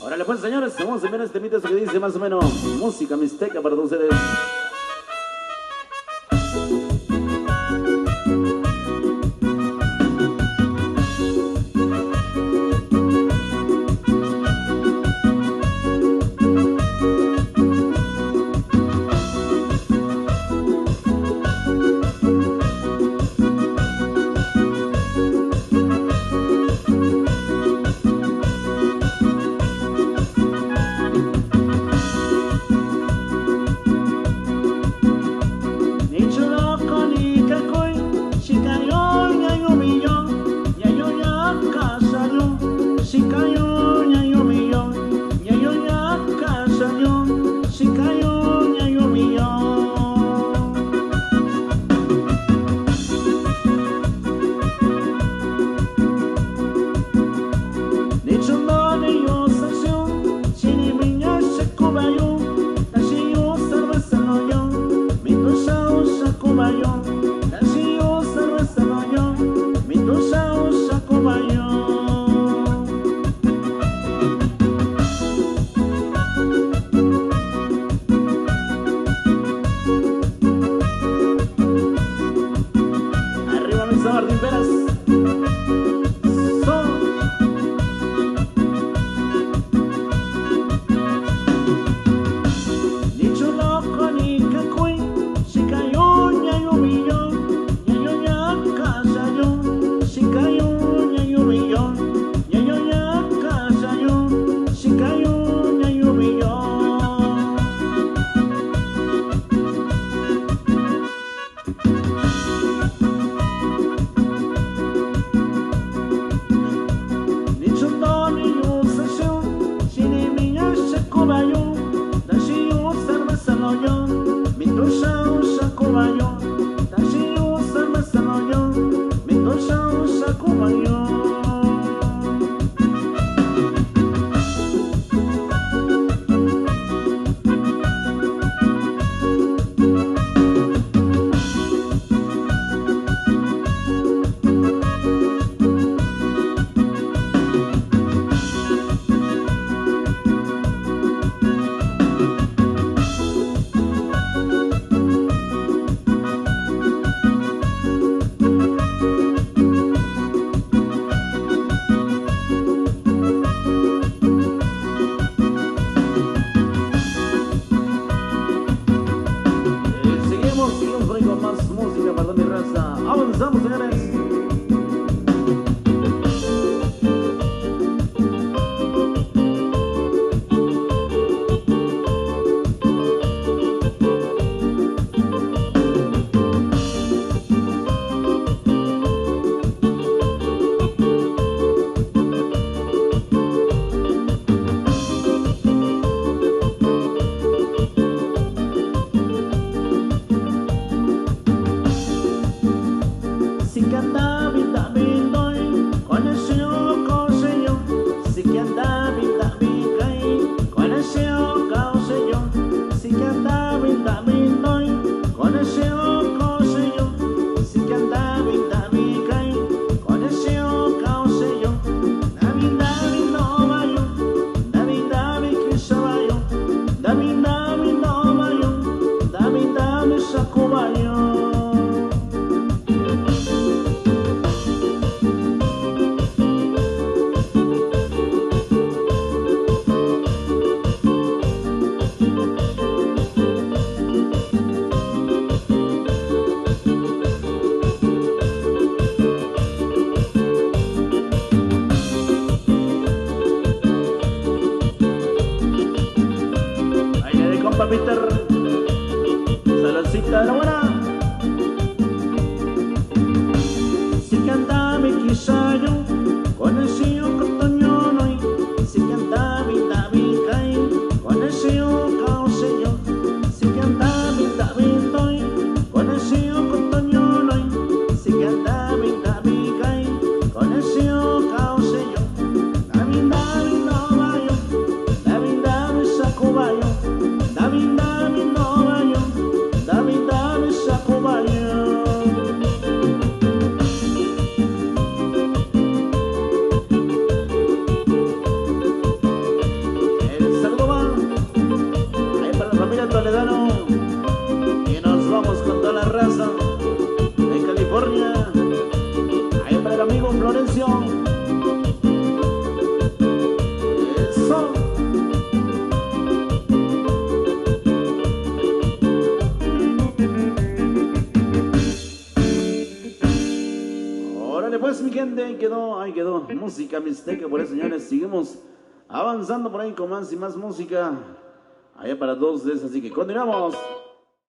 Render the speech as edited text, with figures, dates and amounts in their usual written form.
Órale pues, señores, vamos a ver este mito que dice más o menos música mixteca para todos ustedes. Martín Peras. Avanzamos, señores. Peter, saludcita de la buena. Si canta mi quisayo, con el sío cotoño no hay. Si canta mi tabicay, con el sío causello. Si canta mi tabitoy, con el sío cotoño no hay. Si canta mi tabicay, con el sío causello. David, David, no vayo, David, David, sacubayo. David, gente, ahí quedó. Música mixteca, por eso, señores, seguimos avanzando por ahí con más y más música. Allá para todos ustedes, así que continuamos.